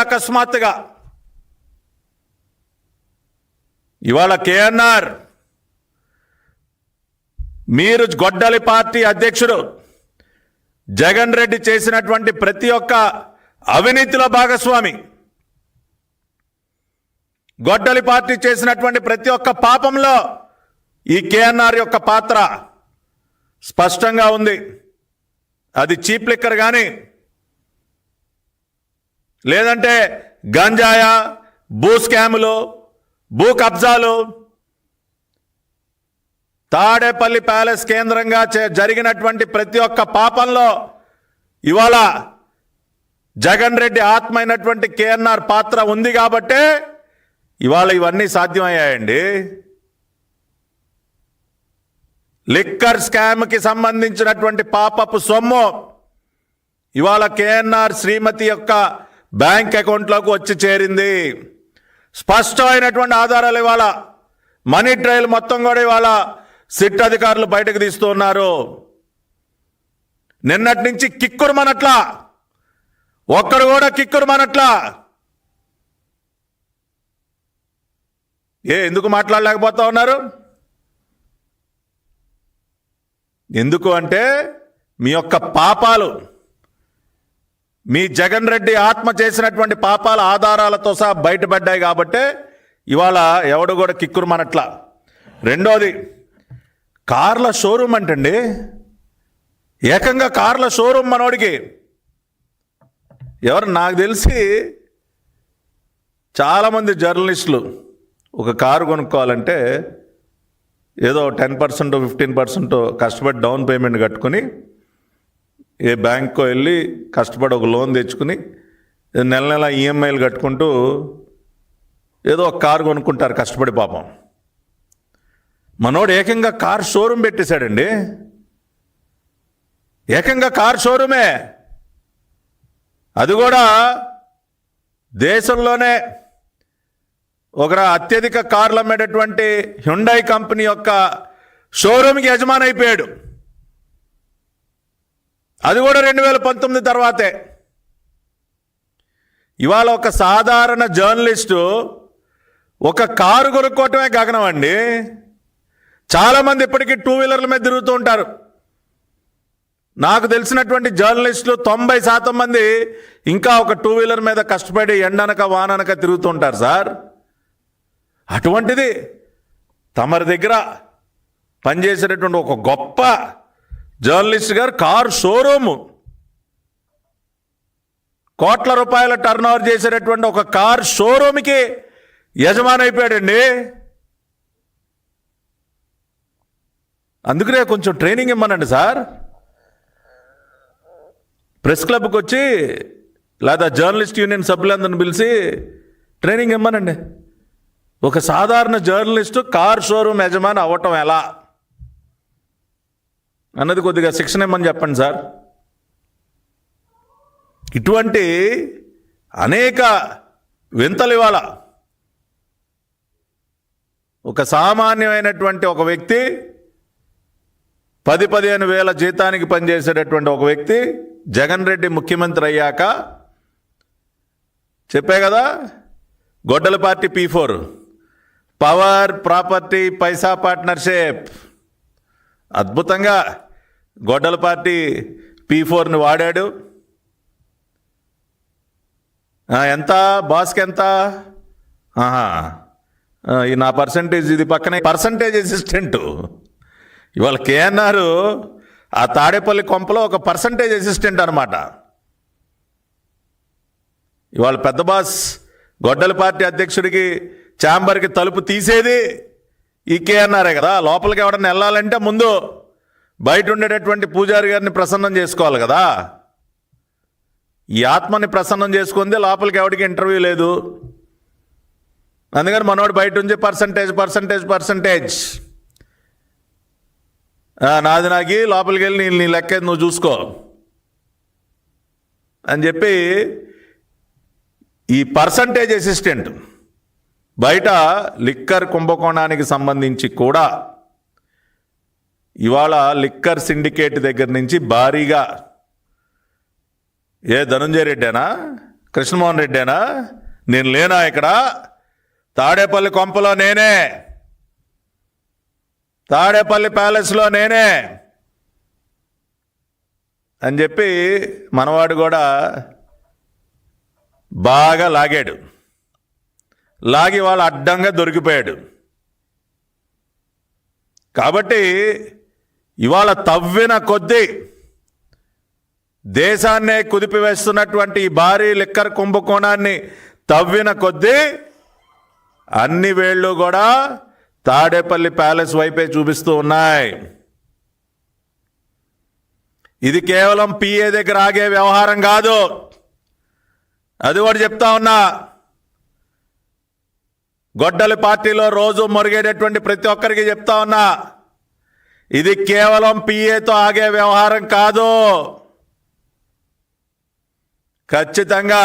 అకస్మాత్తుగా ఇవాళ కేఎన్ఆర్ మీరు గొడ్డలి పార్టీ అధ్యక్షుడు జగన్ రెడ్డి చేసినటువంటి ప్రతి ఒక్క అవినీతిలో భాగస్వామి, గొడ్డలి పార్టీ చేసినటువంటి ప్రతి ఒక్క పాపంలో ఈ కేఎన్ఆర్ యొక్క పాత్ర స్పష్టంగా ఉంది. అది చీప్ లిక్కర్ కానీ, లేదంటే గంజాయా, భూ స్కాములు, భూ కబ్జాలు, తాడేపల్లి ప్యాలెస్ కేంద్రంగా జరిగినటువంటి ప్రతి ఒక్క పాపంలో ఇవాళ జగన్ రెడ్డి ఆత్మ అయినటువంటి కేఎన్ఆర్ పాత్ర ఉంది కాబట్టే ఇవాళ ఇవన్నీ సాధ్యమయ్యాయండి. లిక్కర్ స్కామ్కి సంబంధించినటువంటి పాపపు సొమ్ము ఇవాళ కేఎన్ఆర్ శ్రీమతి యొక్క బ్యాంక్ అకౌంట్లోకి వచ్చి చేరింది. స్పష్టమైనటువంటి ఆధారాలు ఇవాళ మనీ ట్రయల్ మొత్తం కూడా ఇవాళ సిట్ అధికారులు బయటకు తీస్తున్నారు. నిన్నటి నుంచి కిక్కురుమనట్లా, ఒక్కడు కూడా కిక్కురుమనట్లా. ఎందుకు మాట్లాడలేకపోతా ఉన్నారు? ఎందుకు అంటే మీ యొక్క పాపాలు, మీ జగన్ రెడ్డి ఆత్మ చేసినటువంటి పాపాల ఆధారాలతో సహా బయటపడ్డాయి కాబట్టే ఇవాళ ఎవడు కూడా కిక్కురుమనట్లా. రెండోది, కార్ల షోరూమ్ అంటండి, ఏకంగా కార్ల షోరూమ్ మనోడికి. ఎవరు నాకు తెలిసి చాలామంది జర్నలిస్టులు ఒక కారు కొనుక్కోవాలంటే ఏదో 10% 15% కష్టపడి డౌన్ పేమెంట్ కట్టుకుని ఏ బ్యాంక్కో వెళ్ళి కష్టపడి ఒక లోన్ తెచ్చుకుని నెల నెల ఈఎంఐలు కట్టుకుంటూ ఏదో ఒక కారు కొనుక్కుంటారు కష్టపడి. పాపం మనోడు ఏకంగా కార్ షోరూమ్ పెట్టేశాడండి. ఏకంగా కార్ షోరూమే, అది కూడా దేశంలోనే ఒక అత్యధిక కార్లు అమ్మేటటువంటి హ్యుండై కంపెనీ యొక్క షోరూమ్కి యజమాని అయిపోయాడు. అది కూడా 2019 తర్వాతే. ఇవాళ ఒక సాధారణ జర్నలిస్టు ఒక కారు కొనుక్కోవటమే గగనం అండి. చాలామంది ఇప్పటికీ 2 వీలర్ల మీద తిరుగుతూ ఉంటారు. నాకు తెలిసినటువంటి జర్నలిస్టులు 90% మంది ఇంకా ఒక 2 వీలర్ మీద కష్టపడి ఎండనక వాననక తిరుగుతూ ఉంటారు సార్. అటువంటిది తమరి దగ్గర పనిచేసేటటువంటి ఒక గొప్ప జర్నలిస్ట్ గారు కారు షోరూము, కోట్ల రూపాయల టర్న్ ఓవర్ చేసేటటువంటి ఒక కార్ షోరూమ్కి యజమాని అయిపోయాడండి. అందుకనే కొంచెం ట్రైనింగ్ ఇమ్మనండి సార్. ప్రెస్ క్లబ్కి వచ్చి లేదా జర్నలిస్ట్ యూనియన్ సభ్యులందరిని పిలిచి ట్రైనింగ్ ఇమ్మనండి. ఒక సాధారణ జర్నలిస్టు కార్ షోరూమ్ యజమాని అవ్వటం ఎలా అన్నది కొద్దిగా శిక్షణ ఇమ్మని చెప్పండి సార్. ఇటువంటి అనేక వింతలు ఇవాళ ఒక సామాన్యమైనటువంటి ఒక వ్యక్తి 10-15 వేల జీతానికి పనిచేసేటటువంటి ఒక వ్యక్తి జగన్ రెడ్డి ముఖ్యమంత్రి అయ్యాక చెప్పే కదా, గొడ్డల పార్టీ P4 పవర్ ప్రాపర్టీ పైసా పార్ట్నర్షిప్, అద్భుతంగా గొడ్డల పార్టీ P4ని వాడాడు. ఎంత బాస్కి ఎంత, ఈ నా పర్సంటేజ్, ఇది పక్కనే పర్సంటేజ్ అసిస్టెంటు. ఇవాళ కేఎన్ఆర్ ఆ తాడేపల్లి కొంపలో ఒక పర్సంటేజ్ అసిస్టెంట్ అనమాట. ఇవాళ పెద్ద బాస్ గొడ్డల పార్టీ అధ్యక్షుడికి ఛాంబర్కి తలుపు తీసేది ఈ కేఎన్ఆరే కదా. లోపలికి ఎవడన్నా వెళ్ళాలంటే ముందు బయట ఉండేటటువంటి పూజారి గారిని ప్రసన్నం చేసుకోవాలి కదా. ఈ ఆత్మని ప్రసన్నం చేసుకుంది, లోపలికి ఎవరికి ఇంటర్వ్యూ లేదు. అందుకని మనోడు బయట నుంచి పర్సంటేజ్ నాది నాకి, లోపలికి వెళ్ళి నీ లెక్క నువ్వు చూసుకో అని చెప్పి ఈ పర్సంటేజ్ అసిస్టెంట్ బయట లిక్కర్ కుంభకోణానికి సంబంధించి కూడా ఇవాళ లిక్కర్ సిండికేట్ దగ్గర నుంచి భారీగా ధనంజయ రెడ్డేనా కృష్ణమోహన్ రెడ్డేనా? నేను లేనా ఇక్కడ? తాడేపల్లి కొంపలో నేనే, తాడేపల్లి ప్యాలెస్లో నేనే అని చెప్పి మనవాడు కూడా బాగా లాగాడు. లాగి వాళ్ళు అడ్డంగా దొరికిపోయాడు. కాబట్టి ఇవాళ తవ్విన కొద్దీ దేశాన్నే కుదిపివేస్తున్నటువంటి ఈ భారీ లిక్కర్ కుంభకోణాన్ని తవ్విన కొద్దీ అన్ని వేళ్ళు కూడా తాడేపల్లి ప్యాలెస్ వైపే చూపిస్తూ ఉన్నాయి. ఇది కేవలం పిఏ దగ్గర ఆగే వ్యవహారం కాదు. అది కూడా చెప్తా ఉన్నా. గొడ్డలి పార్టీలో రోజు మొరిగేటటువంటి ప్రతి ఒక్కరికి చెప్తా ఉన్నా, ఇది కేవలం పిఏతో ఆగే వ్యవహారం కాదు. ఖచ్చితంగా